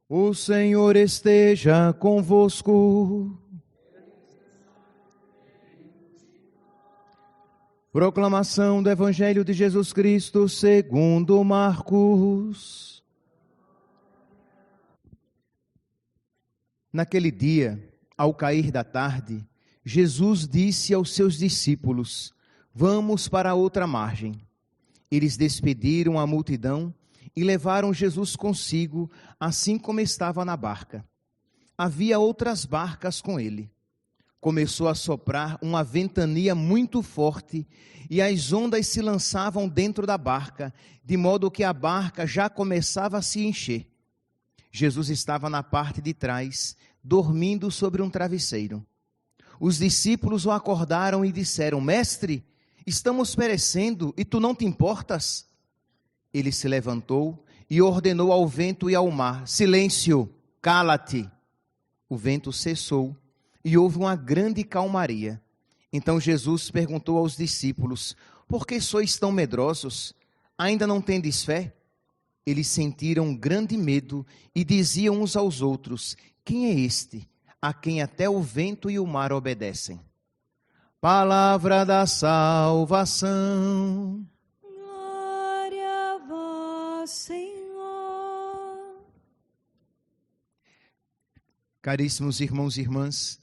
O Senhor esteja convosco. Proclamação do Evangelho de Jesus Cristo segundo Marcos. Naquele dia, ao cair da tarde, Jesus disse aos seus discípulos: Vamos para a outra margem. Eles despediram a multidão e levaram Jesus consigo, assim como estava na barca. Havia outras barcas com ele. Começou a soprar uma ventania muito forte e as ondas se lançavam dentro da barca, de modo que a barca já começava a se encher. Jesus estava na parte de trás, dormindo sobre um travesseiro. Os discípulos o acordaram e disseram: Mestre, estamos perecendo e tu não te importas? Ele se levantou e ordenou ao vento e ao mar: Silêncio, cala-te. O vento cessou e houve uma grande calmaria. Então Jesus perguntou aos discípulos: Por que sois tão medrosos? Ainda não tendes fé? Eles sentiram grande medo e diziam uns aos outros: Quem é este, a quem até o vento e o mar obedecem? Palavra da salvação. Glória a vós, Senhor. Caríssimos irmãos e irmãs,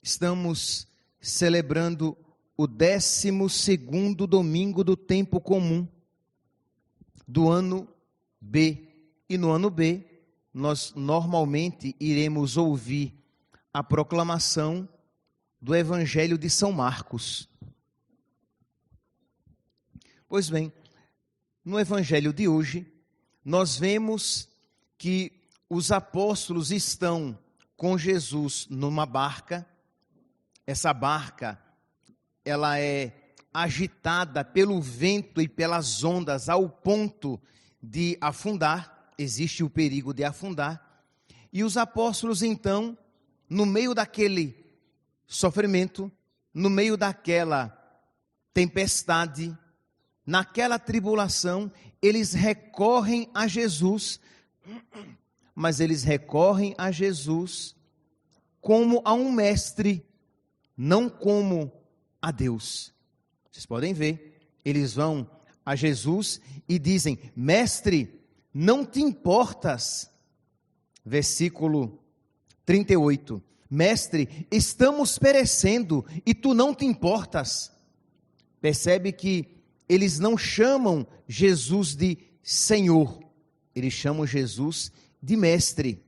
estamos celebrando o 12º domingo do tempo comum do ano B. E no ano B, nós normalmente iremos ouvir a proclamação do Evangelho de São Marcos. Pois bem, no Evangelho de hoje, nós vemos que os apóstolos estão com Jesus numa barca. Essa barca, ela é agitada pelo vento e pelas ondas ao ponto de afundar, existe o perigo de afundar. E os apóstolos então, no meio daquele sofrimento, no meio daquela tempestade, naquela tribulação, eles recorrem a Jesus, mas eles recorrem a Jesus como a um mestre, não como a Deus. Vocês podem ver, eles vão a Jesus e dizem: Mestre, não te importas? Versículo 38. Mestre, estamos perecendo e tu não te importas? Percebe que eles não chamam Jesus de Senhor, eles chamam Jesus de mestre.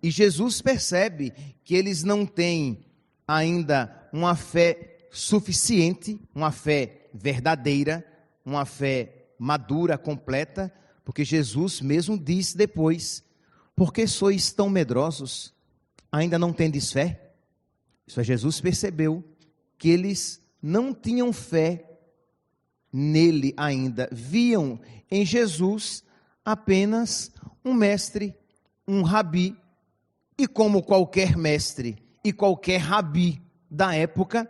E Jesus percebe que eles não têm ainda uma fé suficiente, uma fé verdadeira, uma fé madura, completa, porque Jesus mesmo diz depois: Por que sois tão medrosos? Ainda não tendes fé? Isso é, Jesus percebeu que eles não tinham fé nele ainda, viam em Jesus apenas um mestre, um rabi, e como qualquer mestre e qualquer rabi da época,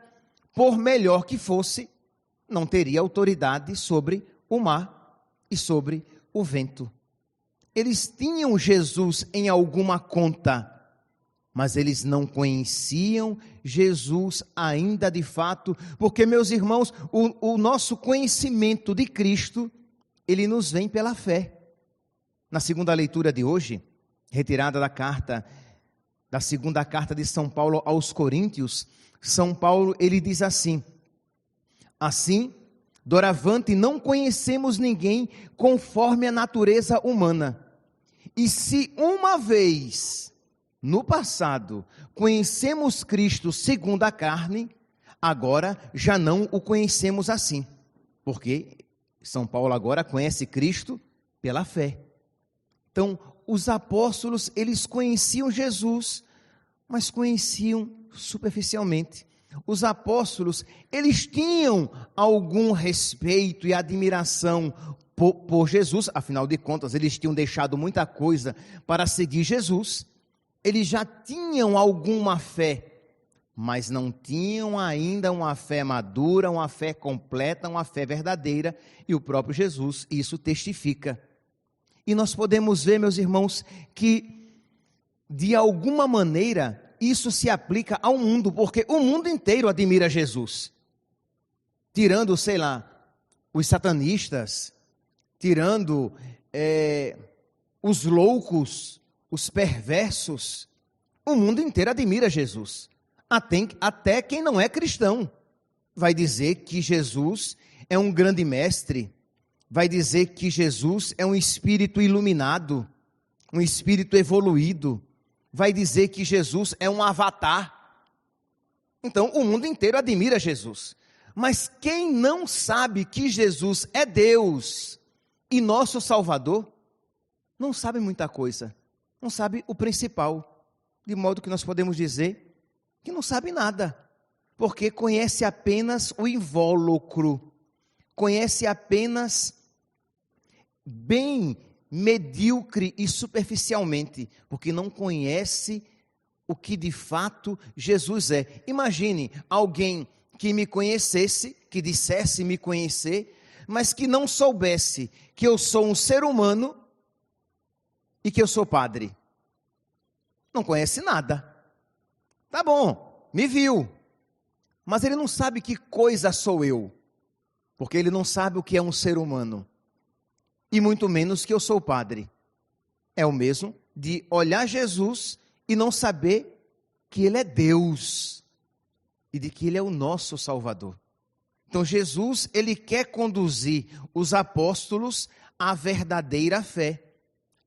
por melhor que fosse, não teria autoridade sobre o mar e sobre o vento. Eles tinham Jesus em alguma conta, mas eles não conheciam Jesus ainda de fato, porque, meus irmãos, o nosso conhecimento de Cristo, ele nos vem pela fé. Na segunda leitura de hoje, retirada da segunda carta de São Paulo aos Coríntios, São Paulo, ele diz assim: Assim, doravante não conhecemos ninguém conforme a natureza humana. E se uma vez no passado conhecemos Cristo segundo a carne, agora já não o conhecemos assim. Porque São Paulo agora conhece Cristo pela fé. Então, os apóstolos, eles conheciam Jesus, mas conheciam superficialmente. Os apóstolos, eles tinham algum respeito e admiração por Jesus, afinal de contas, eles tinham deixado muita coisa para seguir Jesus. Eles já tinham alguma fé, mas não tinham ainda uma fé madura, uma fé completa, uma fé verdadeira, e o próprio Jesus isso testifica. E nós podemos ver, meus irmãos, que de alguma maneira, isso se aplica ao mundo, porque o mundo inteiro admira Jesus. Tirando, sei lá, os satanistas, tirando os loucos, os perversos, o mundo inteiro admira Jesus. Até quem não é cristão vai dizer que Jesus é um grande mestre, vai dizer que Jesus é um espírito iluminado, um espírito evoluído, vai dizer que Jesus é um avatar. Então, o mundo inteiro admira Jesus. Mas quem não sabe que Jesus é Deus e nosso Salvador, não sabe muita coisa, não sabe o principal, de modo que nós podemos dizer que não sabe nada, porque conhece apenas o invólucro, conhece apenas bem medíocre e superficialmente, porque não conhece o que de fato Jesus é. Imagine alguém que me conhecesse, que dissesse me conhecer, mas que não soubesse que eu sou um ser humano e que eu sou padre. Não conhece nada. Tá bom, me viu, mas ele não sabe que coisa sou eu, porque ele não sabe o que é um ser humano, e muito menos que eu sou padre. É o mesmo de olhar Jesus e não saber que ele é Deus, e de que ele é o nosso Salvador. Então Jesus, ele quer conduzir os apóstolos à verdadeira fé,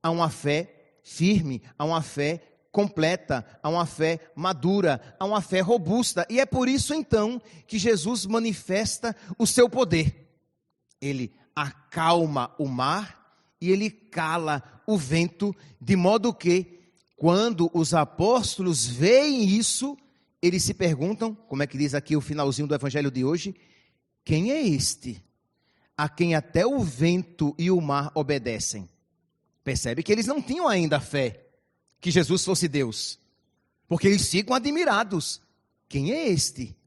a uma fé firme, a uma fé completa, a uma fé madura, a uma fé robusta. E é por isso então que Jesus manifesta o seu poder. Ele acalma o mar e ele cala o vento, de modo que quando os apóstolos veem isso, eles se perguntam, como é que diz aqui o finalzinho do evangelho de hoje, quem é este, a quem até o vento e o mar obedecem? Percebe que eles não tinham ainda fé que Jesus fosse Deus, porque eles ficam admirados. Quem é este?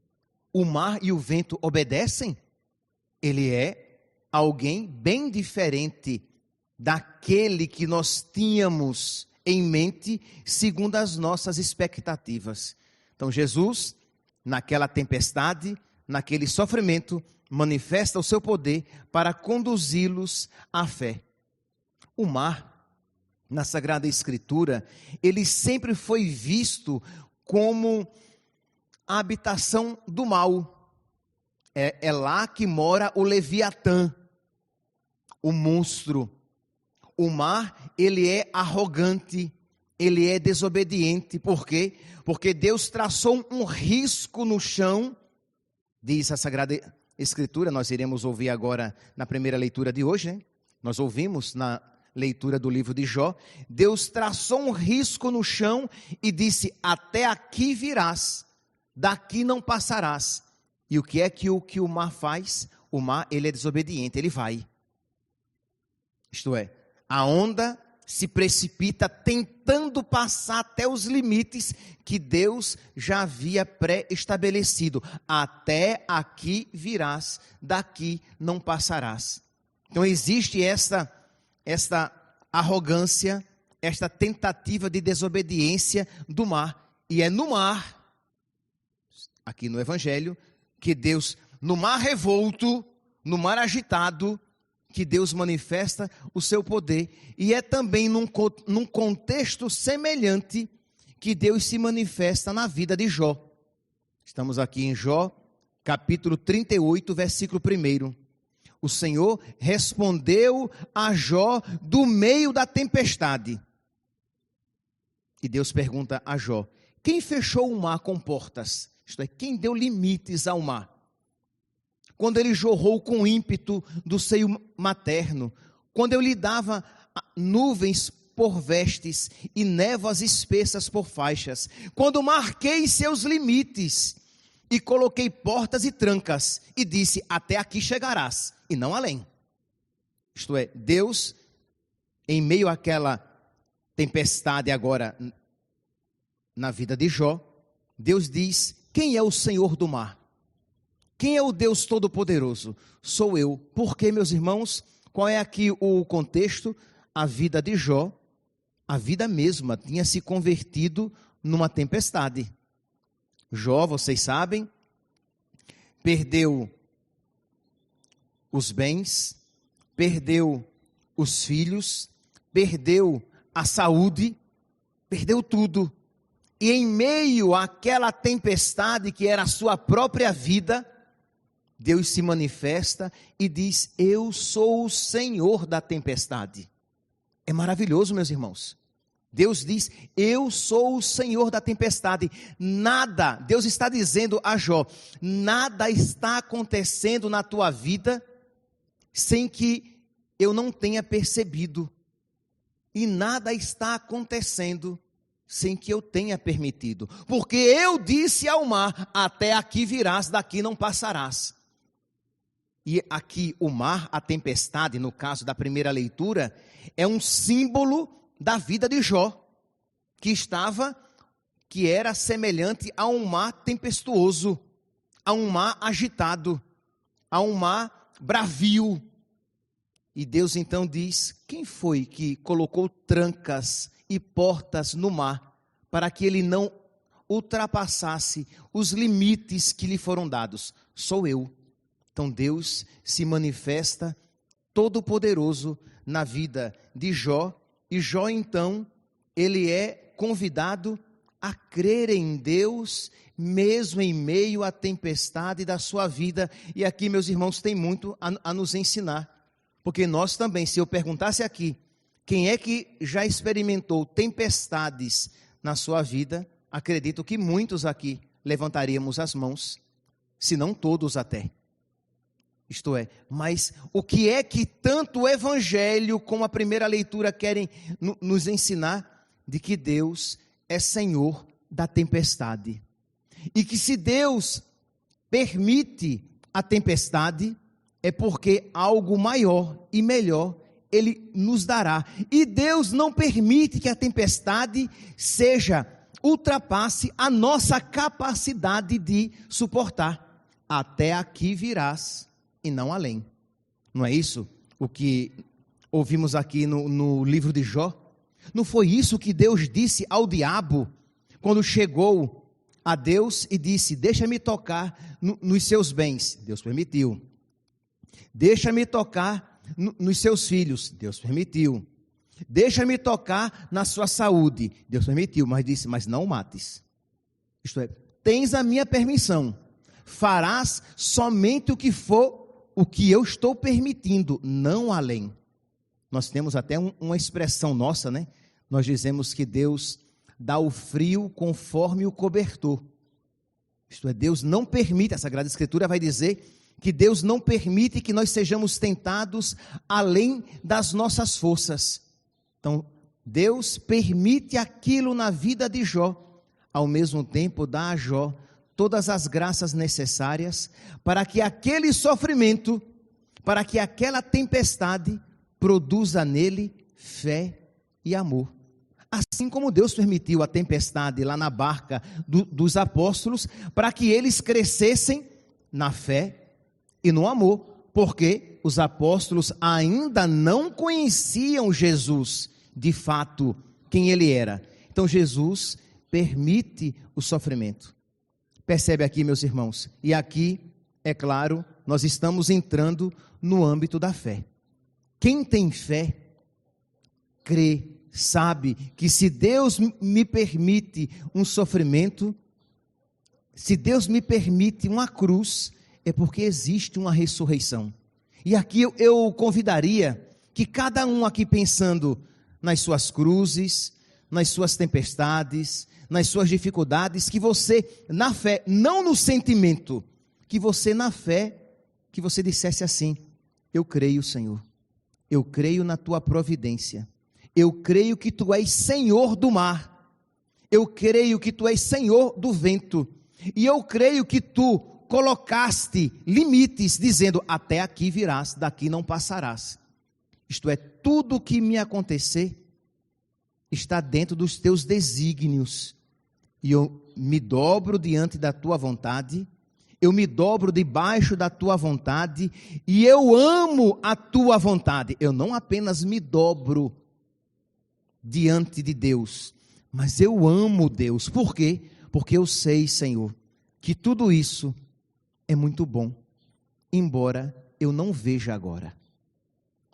O mar e o vento obedecem? Ele é alguém bem diferente daquele que nós tínhamos em mente, segundo as nossas expectativas. Então Jesus, naquela tempestade, naquele sofrimento, manifesta o seu poder para conduzi-los à fé. O mar, na Sagrada Escritura, ele sempre foi visto como a habitação do mal. É lá que mora o Leviatã, o monstro. O mar, ele é arrogante, ele é desobediente. Por quê? Porque Deus traçou um risco no chão, diz a Sagrada Escritura. Nós iremos ouvir agora na primeira leitura de hoje, né? Nós ouvimos na leitura do livro de Jó. Deus traçou um risco no chão e disse: até aqui virás, daqui não passarás. E o que é que o mar faz? O mar, ele é desobediente, ele vai. Isto é, a onda se precipita tentando passar até os limites que Deus já havia pré-estabelecido. Até aqui virás, daqui não passarás. Então existe esta arrogância, esta tentativa de desobediência do mar. E é no mar, aqui no Evangelho, que Deus, no mar revolto, no mar agitado, que Deus manifesta o seu poder. E é também num contexto semelhante que Deus se manifesta na vida de Jó. Estamos aqui em Jó, capítulo 38, versículo 1. O Senhor respondeu a Jó do meio da tempestade. E Deus pergunta a Jó: quem fechou o mar com portas? Isto é, quem deu limites ao mar? Quando ele jorrou com ímpeto do seio materno, quando eu lhe dava nuvens por vestes e névoas espessas por faixas, quando marquei seus limites e coloquei portas e trancas e disse: até aqui chegarás e não além. Isto é, Deus, em meio àquela tempestade agora na vida de Jó, Deus diz: quem é o Senhor do mar? Quem é o Deus Todo-Poderoso? Sou eu. Por quê, meus irmãos? Qual é aqui o contexto? A vida de Jó, a vida mesma tinha se convertido numa tempestade. Jó, vocês sabem, perdeu os bens, perdeu os filhos, perdeu a saúde, perdeu tudo. E em meio àquela tempestade que era a sua própria vida, Deus se manifesta e diz: eu sou o Senhor da tempestade. É maravilhoso, meus irmãos. Deus diz: eu sou o Senhor da tempestade. Nada, Deus está dizendo a Jó, nada está acontecendo na tua vida sem que eu não tenha percebido. E nada está acontecendo sem que eu tenha permitido. Porque eu disse ao mar: até aqui virás, daqui não passarás. E aqui o mar, a tempestade, no caso da primeira leitura, é um símbolo da vida de Jó, que era semelhante a um mar tempestuoso, a um mar agitado, a um mar bravio. E Deus então diz: quem foi que colocou trancas e portas no mar para que ele não ultrapassasse os limites que lhe foram dados? Sou eu. Então Deus se manifesta todo-poderoso na vida de Jó, e Jó então, ele é convidado a crer em Deus, mesmo em meio à tempestade da sua vida. E aqui, meus irmãos, tem muito a nos ensinar, porque nós também, se eu perguntasse aqui, quem é que já experimentou tempestades na sua vida, acredito que muitos aqui levantaríamos as mãos, se não todos até. Isto é, mas o que é que tanto o Evangelho como a primeira leitura querem nos ensinar? De que Deus é Senhor da tempestade. E que se Deus permite a tempestade, é porque algo maior e melhor Ele nos dará. E Deus não permite que a tempestade ultrapasse a nossa capacidade de suportar. Até aqui virás e não além. Não é isso o que ouvimos aqui no livro de Jó? Não foi isso que Deus disse ao diabo, quando chegou a Deus e disse: deixa-me tocar nos seus bens? Deus permitiu. Deixa-me tocar nos seus filhos? Deus permitiu. Deixa-me tocar na sua saúde? Deus permitiu, mas disse: mas não o mates. Isto é, tens a minha permissão, farás somente o que for o que eu estou permitindo, não além. Nós temos até uma expressão nossa, né? Nós dizemos que Deus dá o frio conforme o cobertor. Isto é, Deus não permite, a Sagrada Escritura vai dizer que Deus não permite que nós sejamos tentados além das nossas forças. Então, Deus permite aquilo na vida de Jó, ao mesmo tempo dá a Jó todas as graças necessárias para que aquele sofrimento, para que aquela tempestade produza nele fé e amor. Assim como Deus permitiu a tempestade lá na barca dos apóstolos, para que eles crescessem na fé e no amor, porque os apóstolos ainda não conheciam Jesus, de fato, quem ele era. Então Jesus permite o sofrimento. Percebe aqui, meus irmãos? E aqui, é claro, nós estamos entrando no âmbito da fé. Quem tem fé, crê, sabe que se Deus me permite um sofrimento, se Deus me permite uma cruz, é porque existe uma ressurreição. E aqui eu convidaria que cada um aqui, pensando nas suas cruzes, nas suas tempestades, nas suas dificuldades, que você, na fé, não no sentimento, que você na fé, que você dissesse assim: eu creio, Senhor, eu creio na tua providência, eu creio que tu és Senhor do mar, eu creio que tu és Senhor do vento, e eu creio que tu colocaste limites, dizendo: até aqui virás, daqui não passarás. Isto é, tudo o que me acontecer está dentro dos teus desígnios, e eu me dobro diante da tua vontade, eu me dobro debaixo da tua vontade, e eu amo a tua vontade. Eu não apenas me dobro, diante de Deus, mas eu amo Deus. Por quê? Porque eu sei, Senhor, que tudo isso é muito bom, embora eu não veja agora.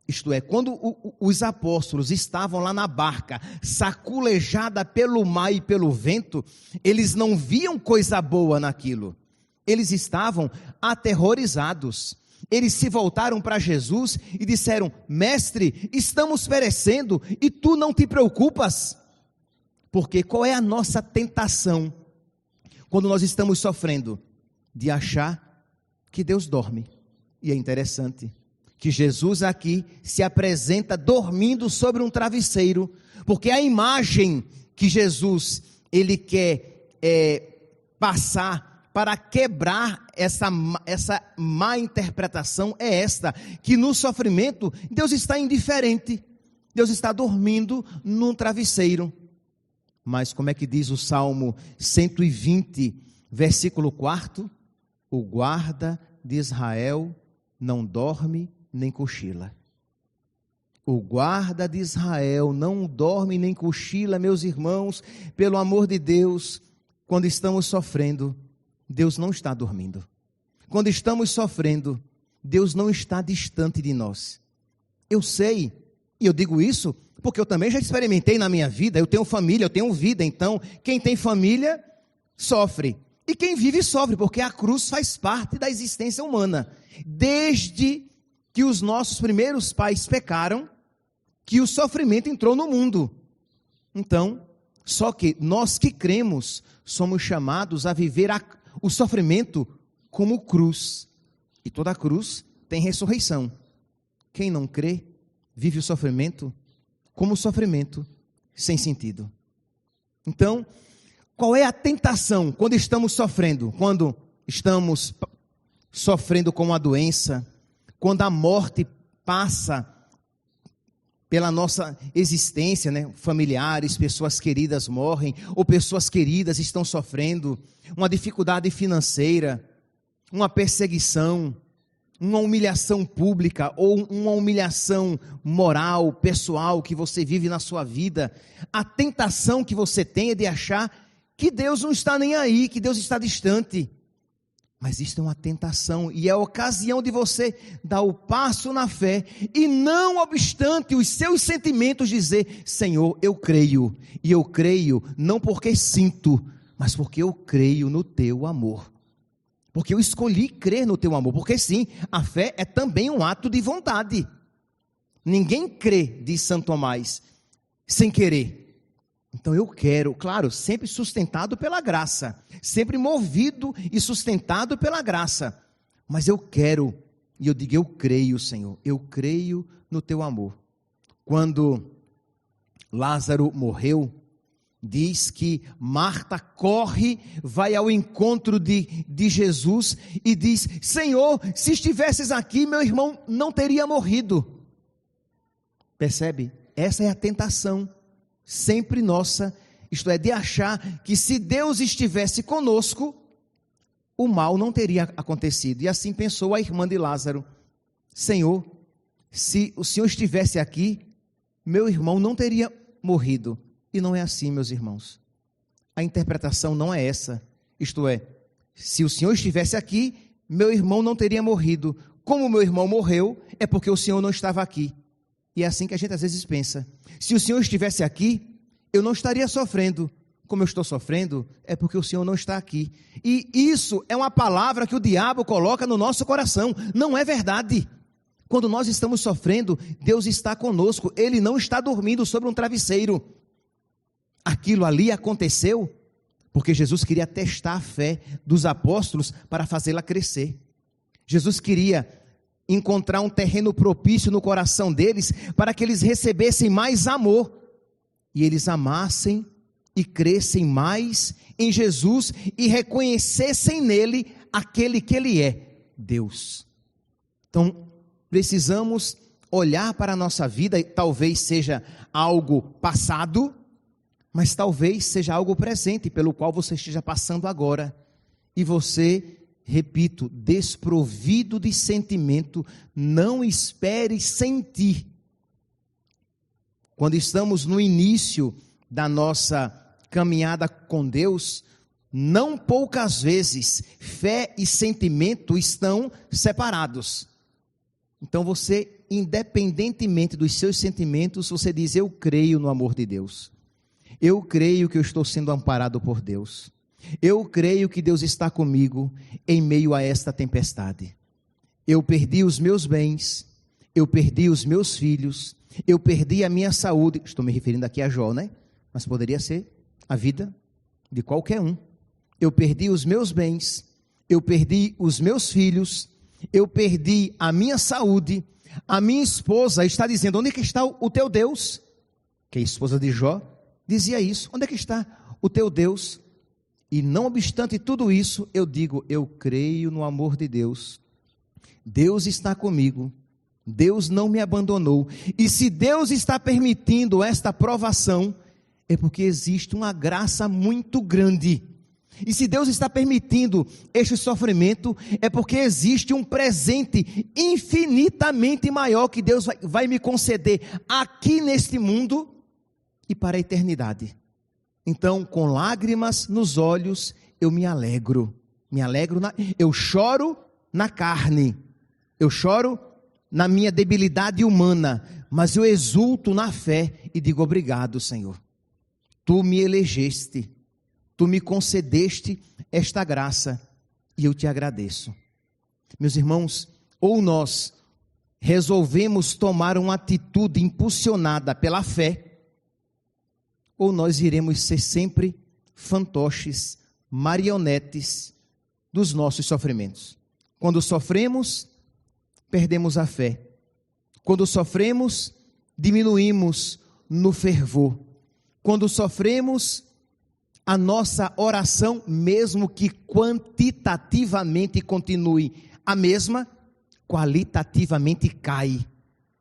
Isto é, quando os apóstolos estavam lá na barca, saculejada pelo mar e pelo vento, eles não viam coisa boa naquilo. Eles estavam aterrorizados. Eles se voltaram para Jesus e disseram: Mestre, estamos perecendo e tu não te preocupas? Porque qual é a nossa tentação quando nós estamos sofrendo? De achar que Deus dorme. E é interessante que Jesus aqui se apresenta dormindo sobre um travesseiro, porque a imagem que Jesus ele quer passar para quebrar essa má interpretação é esta, que no sofrimento Deus está indiferente, Deus está dormindo num travesseiro. Mas como é que diz o Salmo 120, versículo 4? O guarda de Israel não dorme nem cochila. O guarda de Israel não dorme nem cochila, meus irmãos, pelo amor de Deus, quando estamos sofrendo, Deus não está dormindo. Quando estamos sofrendo, Deus não está distante de nós. Eu sei, e eu digo isso porque eu também já experimentei na minha vida, eu tenho família, eu tenho vida, então quem tem família sofre. E quem vive sofre, porque a cruz faz parte da existência humana. Desde que os nossos primeiros pais pecaram, que o sofrimento entrou no mundo. Então, só que nós que cremos, somos chamados a viver o sofrimento como cruz. E toda cruz tem ressurreição. Quem não crê, vive o sofrimento como sofrimento sem sentido. Então, qual é a tentação quando estamos sofrendo? Quando estamos sofrendo com uma doença, quando a morte passa pela nossa existência, né? Familiares, pessoas queridas morrem, ou pessoas queridas estão sofrendo uma dificuldade financeira, uma perseguição, uma humilhação pública ou uma humilhação moral, pessoal que você vive na sua vida. A tentação que você tem é de achar que Deus não está nem aí, que Deus está distante. Mas isto é uma tentação e é a ocasião de você dar o passo na fé e, não obstante os seus sentimentos, dizer: Senhor, eu creio. E eu creio não porque sinto, mas porque eu creio no teu amor. Porque eu escolhi crer no teu amor. Porque sim, a fé é também um ato de vontade. Ninguém crê, diz Santo Tomás, sem querer. Então eu quero, claro, sempre sustentado pela graça, sempre movido e sustentado pela graça, mas eu quero, e eu digo: eu creio, Senhor, eu creio no teu amor. Quando Lázaro morreu, diz que Marta corre, vai ao encontro de Jesus e diz: Senhor, se estivesses aqui, meu irmão não teria morrido. Percebe? Essa é a tentação sempre nossa, isto é, de achar que se Deus estivesse conosco, o mal não teria acontecido. E assim pensou a irmã de Lázaro: Senhor, se o Senhor estivesse aqui, meu irmão não teria morrido. E não é assim, meus irmãos. A interpretação não é essa. Isto é, se o Senhor estivesse aqui, meu irmão não teria morrido. Como meu irmão morreu, é porque o Senhor não estava aqui. E é assim que a gente às vezes pensa: se o Senhor estivesse aqui, eu não estaria sofrendo. Como eu estou sofrendo, é porque o Senhor não está aqui. E isso é uma palavra que o diabo coloca no nosso coração. Não é verdade. Quando nós estamos sofrendo, Deus está conosco. Ele não está dormindo sobre um travesseiro. Aquilo ali aconteceu porque Jesus queria testar a fé dos apóstolos para fazê-la crescer. Jesus queria encontrar um terreno propício no coração deles, para que eles recebessem mais amor, e eles amassem e crescem mais em Jesus, e reconhecessem nele aquele que ele é, Deus. Então, precisamos olhar para a nossa vida, e talvez seja algo passado, mas talvez seja algo presente, pelo qual você esteja passando agora, e você, repito, desprovido de sentimento, não espere sentir quando estamos no início da nossa caminhada com Deus, não poucas vezes fé e sentimento estão separados. Então você, independentemente dos seus sentimentos, você diz: eu creio no amor de Deus. Eu creio que eu estou sendo amparado por Deus. Eu creio que Deus está comigo em meio a esta tempestade. Eu perdi os meus bens, eu perdi os meus filhos, eu perdi a minha saúde. Estou me referindo aqui a Jó, né? Mas poderia ser a vida de qualquer um. Eu perdi os meus bens, eu perdi os meus filhos, eu perdi a minha saúde. A minha esposa está dizendo: onde é que está o teu Deus? Que a esposa de Jó dizia isso: onde é que está o teu Deus? E não obstante tudo isso, eu digo: eu creio no amor de Deus. Deus está comigo. Deus não me abandonou. E se Deus está permitindo esta provação, é porque existe uma graça muito grande. E se Deus está permitindo este sofrimento, é porque existe um presente infinitamente maior que Deus vai me conceder aqui neste mundo e para a eternidade. Então, com lágrimas nos olhos, eu me alegro. Eu choro na carne, eu choro na minha debilidade humana, mas eu exulto na fé e digo: obrigado, Senhor. Tu me elegeste, tu me concedeste esta graça e eu te agradeço. Meus irmãos, ou nós resolvemos tomar uma atitude impulsionada pela fé, ou nós iremos ser sempre fantoches, marionetes dos nossos sofrimentos. Quando sofremos, perdemos a fé. Quando sofremos, diminuímos no fervor. Quando sofremos, a nossa oração, mesmo que quantitativamente continue a mesma, qualitativamente cai,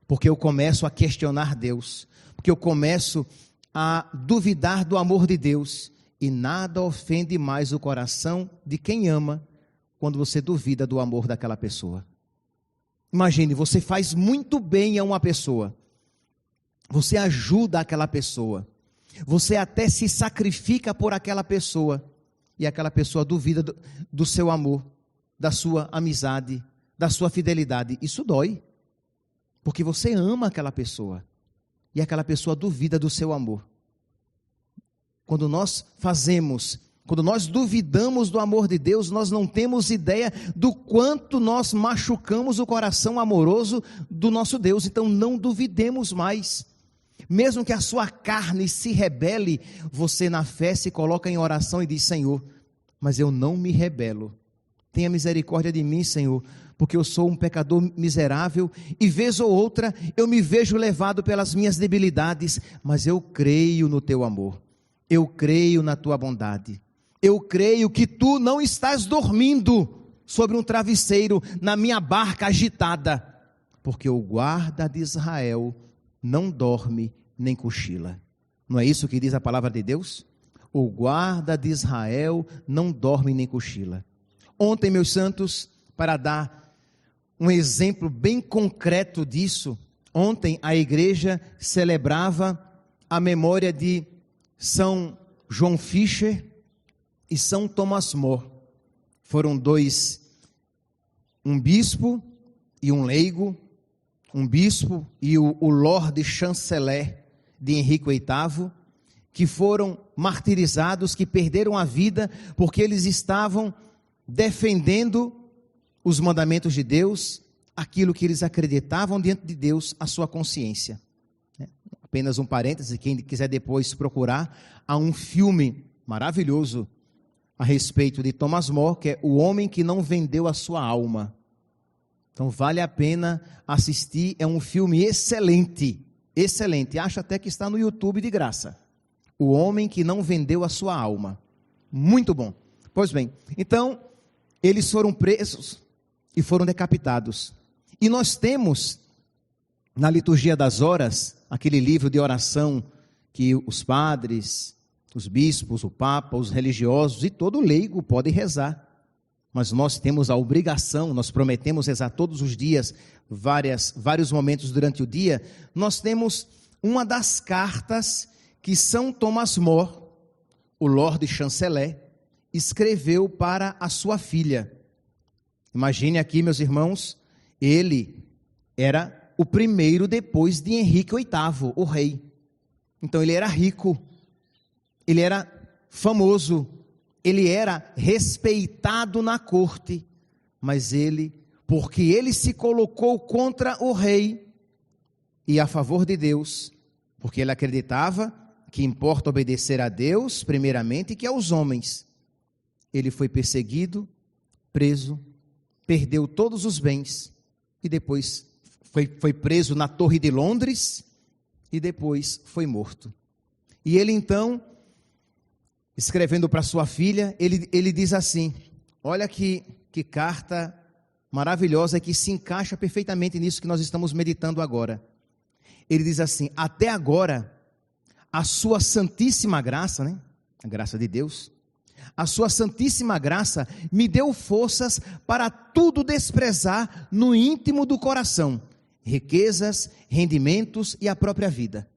porque eu começo a questionar Deus, porque eu começo a duvidar do amor de Deus, e nada ofende mais o coração de quem ama quando você duvida do amor daquela pessoa. Imagine, você faz muito bem a uma pessoa, você ajuda aquela pessoa, você até se sacrifica por aquela pessoa, e aquela pessoa duvida do seu amor, da sua amizade, da sua fidelidade. Isso dói, porque você ama aquela pessoa, e aquela pessoa duvida do seu amor. Quando nós duvidamos do amor de Deus, nós não temos ideia do quanto nós machucamos o coração amoroso do nosso Deus. Então não duvidemos mais. Mesmo que a sua carne se rebele, você na fé se coloca em oração e diz: Senhor, mas eu não me rebelo. Tenha misericórdia de mim, Senhor, porque eu sou um pecador miserável e vez ou outra eu me vejo levado pelas minhas debilidades, mas eu creio no teu amor, eu creio na tua bondade, eu creio que tu não estás dormindo sobre um travesseiro na minha barca agitada, porque o guarda de Israel não dorme nem cochila. Não é isso que diz a palavra de Deus? O guarda de Israel não dorme nem cochila. Ontem, meus santos, para dar um exemplo bem concreto disso, ontem a igreja celebrava a memória de São João Fisher e São Thomas More. Foram dois, um bispo e um leigo, um bispo e o Lord Chanceler de Henrique VIII, que foram martirizados, que perderam a vida porque eles estavam defendendo os mandamentos de Deus, aquilo que eles acreditavam diante de Deus, a sua consciência. Apenas um parêntese, quem quiser depois procurar, há um filme maravilhoso a respeito de Thomas More, que é O Homem que Não Vendeu a Sua Alma. Então vale a pena assistir, é um filme excelente, excelente, acho até que está no YouTube de graça. O Homem que Não Vendeu a Sua Alma, muito bom. Pois bem, então eles foram presos e foram decapitados. E nós temos na liturgia das horas, aquele livro de oração que os padres, os bispos, o papa, os religiosos e todo leigo podem rezar. Mas nós temos a obrigação, nós prometemos rezar todos os dias, vários momentos durante o dia. Nós temos uma das cartas que São Thomas More, o Lord Chanceler, escreveu para a sua filha. Imagine aqui, meus irmãos, ele era o primeiro depois de Henrique VIII, o rei. Então ele era rico, ele era famoso, ele era respeitado na corte, mas porque ele se colocou contra o rei e a favor de Deus, porque ele acreditava que importa obedecer a Deus primeiramente e que aos homens. Ele foi perseguido, preso, perdeu todos os bens e depois foi preso na Torre de Londres e depois foi morto. E ele então, escrevendo para sua filha, ele diz assim, olha que carta maravilhosa que se encaixa perfeitamente nisso que nós estamos meditando agora. Ele diz assim, até agora, a sua santíssima graça, né? A graça de Deus, a sua santíssima graça me deu forças para tudo desprezar no íntimo do coração, riquezas, rendimentos e a própria vida.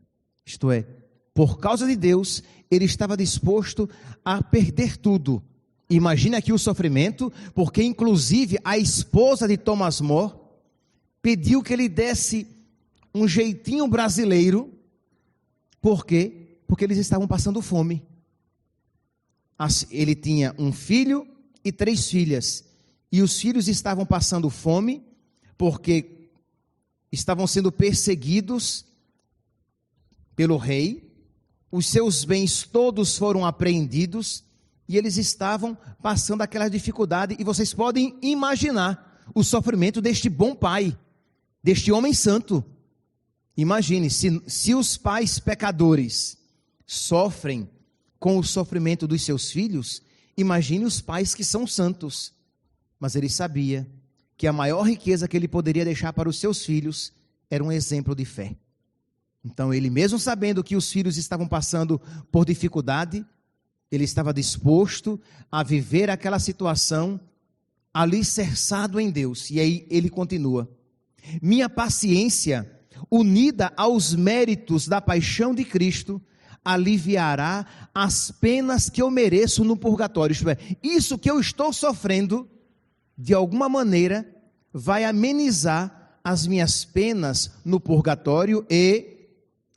Isto é, por causa de Deus, ele estava disposto a perder tudo. Imagine aqui o sofrimento, porque inclusive a esposa de Thomas More pediu que ele desse um jeitinho brasileiro. Por quê? Porque eles estavam passando fome. Ele tinha um filho e 3 filhas. E os filhos estavam passando fome, porque estavam sendo perseguidos pelo rei. Os seus bens todos foram apreendidos. E eles estavam passando aquela dificuldade. E vocês podem imaginar o sofrimento deste bom pai, deste homem santo. Imagine, se os pais pecadores sofrem com o sofrimento dos seus filhos, imagine os pais que são santos. Mas ele sabia que a maior riqueza que ele poderia deixar para os seus filhos era um exemplo de fé. Então ele, mesmo sabendo que os filhos estavam passando por dificuldade, ele estava disposto a viver aquela situação alicerçado em Deus. E aí ele continua, minha paciência, unida aos méritos da paixão de Cristo, aliviará as penas que eu mereço no purgatório. Isto é, isso que eu estou sofrendo, de alguma maneira, vai amenizar as minhas penas no purgatório e,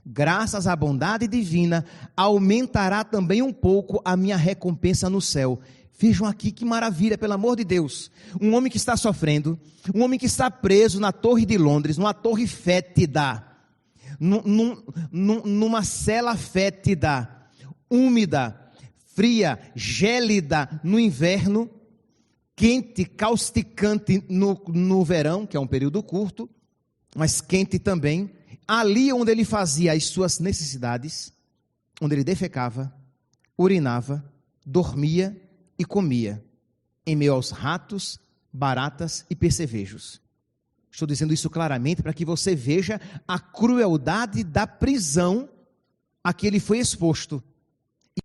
graças à bondade divina, aumentará também um pouco a minha recompensa no céu. Vejam aqui que maravilha, pelo amor de Deus. Um homem que está sofrendo, um homem que está preso na Torre de Londres, numa torre fétida, numa cela fétida, úmida, fria, gélida no inverno, quente, causticante no verão, que é um período curto, mas quente também. Ali onde ele fazia as suas necessidades, onde ele defecava, urinava, dormia e comia, em meio aos ratos, baratas e percevejos. Estou dizendo isso claramente para que você veja a crueldade da prisão a que ele foi exposto.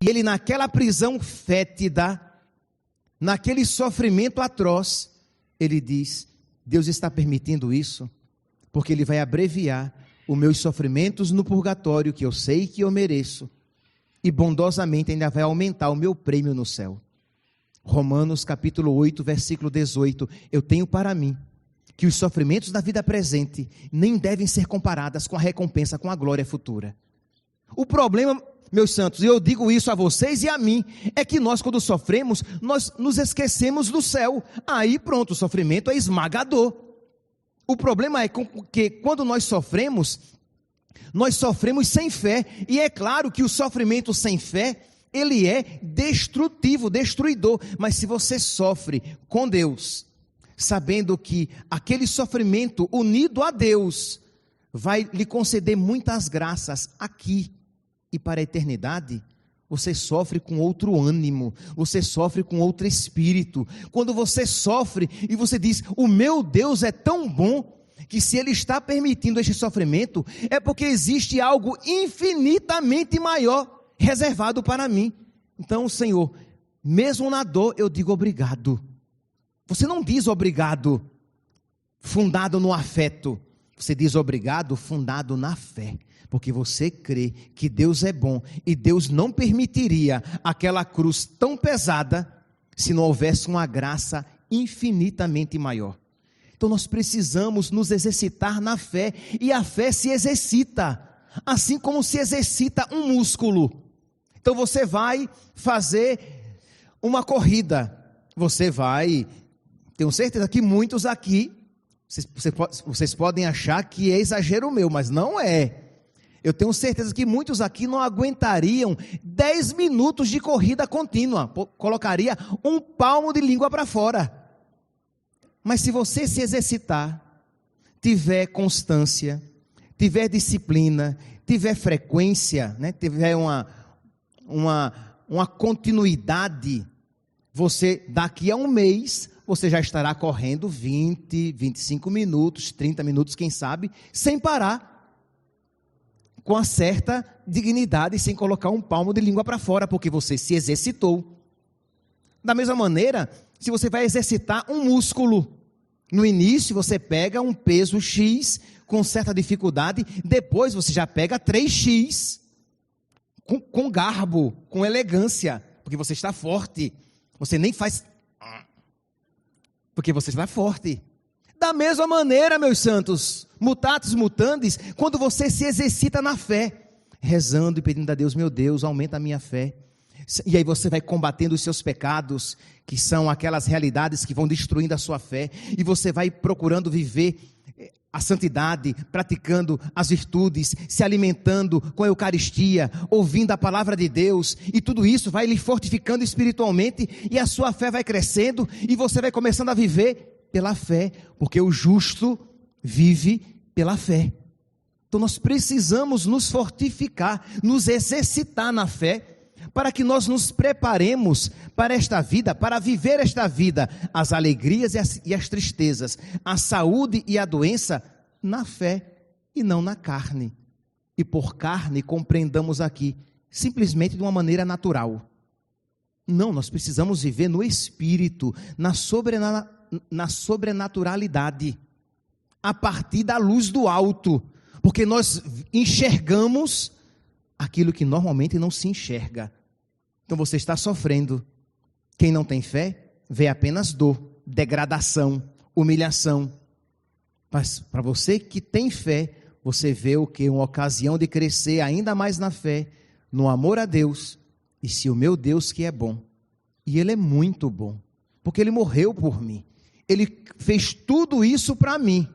E ele, naquela prisão fétida, naquele sofrimento atroz, ele diz, Deus está permitindo isso, porque ele vai abreviar os meus sofrimentos no purgatório, que eu sei que eu mereço, e bondosamente ainda vai aumentar o meu prêmio no céu. Romanos capítulo 8, versículo 18, eu tenho para mim que os sofrimentos da vida presente nem devem ser comparados com a recompensa, com a glória futura. O problema, meus santos, e eu digo isso a vocês e a mim, é que nós, quando sofremos, nós nos esquecemos do céu. Aí pronto, o sofrimento é esmagador. O problema é que quando nós sofremos sem fé. E é claro que o sofrimento sem fé, ele é destrutivo, destruidor. Mas se você sofre com Deus, sabendo que aquele sofrimento unido a Deus vai lhe conceder muitas graças aqui e para a eternidade, você sofre com outro ânimo, você sofre com outro espírito. Quando você sofre e você diz, o meu Deus é tão bom, que se Ele está permitindo este sofrimento, é porque existe algo infinitamente maior reservado para mim. Então, Senhor, mesmo na dor, eu digo obrigado. Você não diz obrigado fundado no afeto, você diz obrigado fundado na fé. Porque você crê que Deus é bom e Deus não permitiria aquela cruz tão pesada se não houvesse uma graça infinitamente maior. Então nós precisamos nos exercitar na fé, e a fé se exercita, assim como se exercita um músculo. Então você vai fazer uma corrida, tenho certeza que muitos aqui, vocês podem achar que é exagero meu, mas não é. Eu tenho certeza que muitos aqui não aguentariam 10 minutos de corrida contínua, colocaria um palmo de língua para fora. Mas se você se exercitar, tiver constância, tiver disciplina, tiver frequência, né, tiver uma continuidade, você daqui a um mês, você já estará correndo 20, 25 minutos, 30 minutos, quem sabe, sem parar, com a certa dignidade, sem colocar um palmo de língua para fora, porque você se exercitou. Da mesma maneira, se você vai exercitar um músculo, no início você pega um peso X com certa dificuldade, depois você já pega 3X, com garbo, com elegância, porque você está forte, você nem faz, porque você está forte. Da mesma maneira, meus santos, mutatis mutandis, quando você se exercita na fé, rezando e pedindo a Deus, meu Deus, aumenta a minha fé. E aí você vai combatendo os seus pecados, que são aquelas realidades que vão destruindo a sua fé, e você vai procurando viver a santidade, praticando as virtudes, se alimentando com a Eucaristia, ouvindo a palavra de Deus, e tudo isso vai lhe fortificando espiritualmente, e a sua fé vai crescendo, e você vai começando a viver pela fé, porque o justo vive pela fé. Então nós precisamos nos fortificar, nos exercitar na fé, para que nós nos preparemos para esta vida, para viver esta vida, as alegrias e as tristezas, a saúde e a doença, na fé e não na carne. E por carne compreendamos aqui, simplesmente de uma maneira natural. Não, nós precisamos viver no Espírito, na sobrenaturalidade, a partir da luz do alto, porque nós enxergamos aquilo que normalmente não se enxerga. Então você está sofrendo. Quem não tem fé, vê apenas dor, degradação, humilhação. Mas para você que tem fé, você vê o que? Uma ocasião de crescer ainda mais na fé, no amor a Deus. E se o meu Deus que é bom, e Ele é muito bom, porque Ele morreu por mim, Ele fez tudo isso para mim,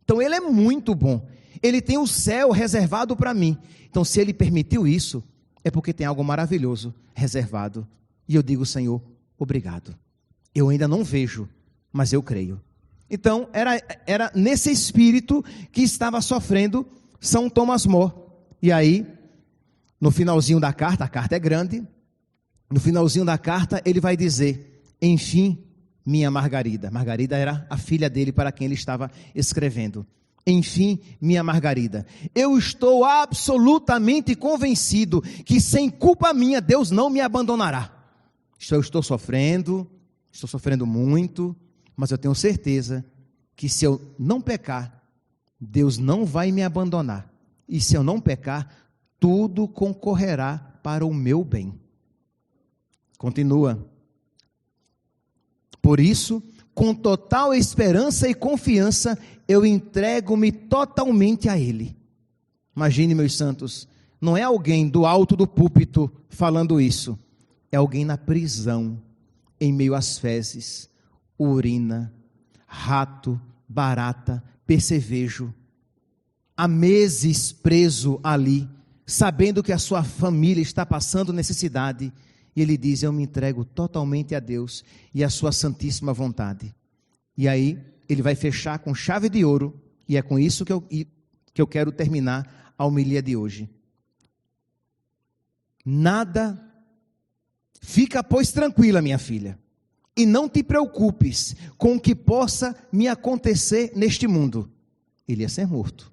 então Ele é muito bom, Ele tem o céu reservado para mim, então se Ele permitiu isso, é porque tem algo maravilhoso reservado, e eu digo, Senhor, obrigado. Eu ainda não vejo, mas eu creio. Então era nesse espírito que estava sofrendo São Thomas More. E aí, no finalzinho da carta, a carta é grande, no finalzinho da carta ele vai dizer, enfim, minha Margarida. Margarida era a filha dele para quem ele estava escrevendo. Enfim, minha Margarida, eu estou absolutamente convencido que sem culpa minha Deus não me abandonará. Eu estou sofrendo muito, mas eu tenho certeza que se eu não pecar, Deus não vai me abandonar. E se eu não pecar, tudo concorrerá para o meu bem. Continua. Por isso, com total esperança e confiança, eu entrego-me totalmente a Ele. Imagine, meus santos, não é alguém do alto do púlpito falando isso, é alguém na prisão, em meio às fezes, urina, rato, barata, percevejo, há meses preso ali, sabendo que a sua família está passando necessidade, e ele diz, eu me entrego totalmente a Deus e a sua santíssima vontade. E aí, ele vai fechar com chave de ouro, e é com isso que eu quero terminar a homilia de hoje. Nada, fica pois tranquila, minha filha, e não te preocupes com o que possa me acontecer neste mundo. Ele ia ser morto.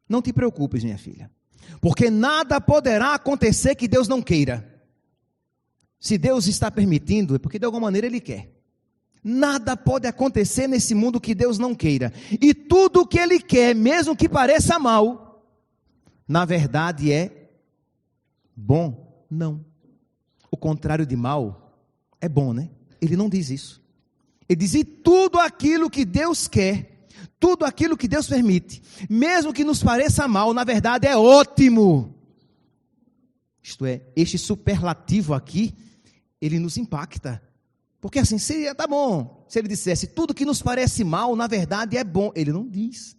Não te preocupes, minha filha, porque nada poderá acontecer que Deus não queira. Se Deus está permitindo, é porque de alguma maneira Ele quer. Nada pode acontecer nesse mundo que Deus não queira. E tudo o que Ele quer, mesmo que pareça mal, na verdade é bom? Não. O contrário de mal é bom, né? Ele não diz isso. Ele diz: e tudo aquilo que Deus quer, tudo aquilo que Deus permite, mesmo que nos pareça mal, na verdade é ótimo. Isto é, este superlativo aqui, ele nos impacta. Porque assim, seria, tá bom, se ele dissesse tudo que nos parece mal, na verdade é bom. Ele não diz.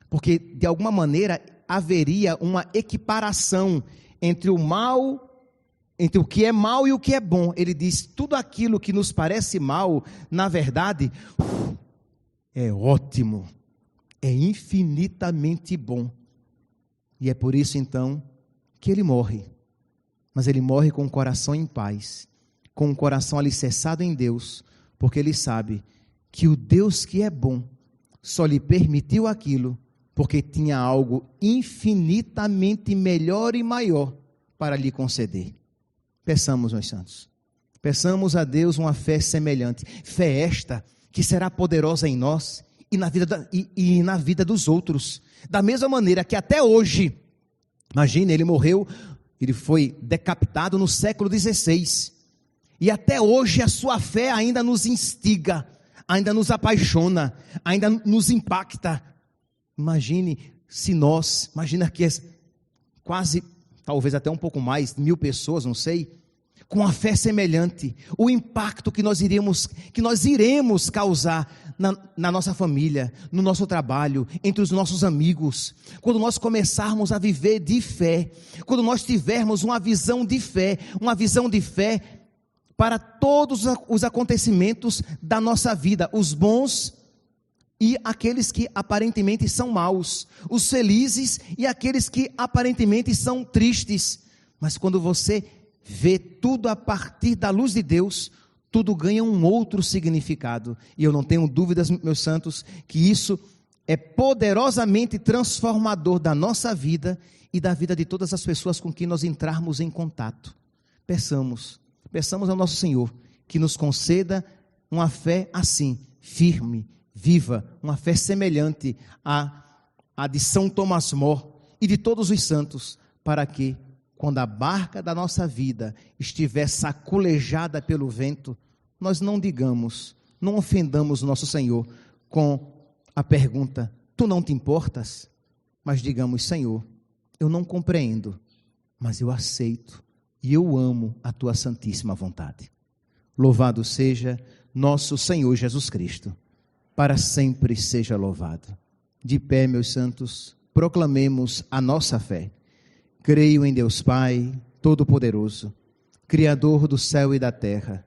Porque de alguma maneira haveria uma equiparação entre o mal, entre o que é mal e o que é bom. Ele diz: tudo aquilo que nos parece mal, na verdade, é ótimo, é infinitamente bom. E é por isso então que ele morre. Mas ele morre com o coração em paz, com o coração alicerçado em Deus, porque ele sabe que o Deus que é bom só lhe permitiu aquilo porque tinha algo infinitamente melhor e maior para lhe conceder. Peçamos, meus santos, peçamos a Deus uma fé semelhante, fé esta que será poderosa em nós e na vida dos outros, da mesma maneira que até hoje, imagine, ele morreu, ele foi decapitado no século XVI, e até hoje a sua fé ainda nos instiga, ainda nos apaixona, ainda nos impacta. Imagine se nós, imagina que quase, talvez até um pouco mais, 1.000 pessoas, não sei, com a fé semelhante, o impacto que nós iremos causar na nossa família, no nosso trabalho, entre os nossos amigos, quando nós começarmos a viver de fé, quando nós tivermos uma visão de fé para todos os acontecimentos da nossa vida, os bons e aqueles que aparentemente são maus, os felizes e aqueles que aparentemente são tristes, mas quando você vê tudo a partir da luz de Deus, tudo ganha um outro significado, e eu não tenho dúvidas, meus santos, que isso é poderosamente transformador da nossa vida e da vida de todas as pessoas com quem nós entrarmos em contato. Peçamos ao nosso Senhor que nos conceda uma fé assim, firme, viva, uma fé semelhante à de São Tomás More e de todos os santos, para que, quando a barca da nossa vida estiver saculejada pelo vento, nós não ofendamos o nosso Senhor com a pergunta: tu não te importas? Mas digamos: Senhor, eu não compreendo, mas eu aceito e eu amo a tua santíssima vontade. Louvado seja nosso Senhor Jesus Cristo, para sempre seja louvado. De pé, meus santos, proclamemos a nossa fé. Creio em Deus Pai Todo-Poderoso, Criador do céu e da terra,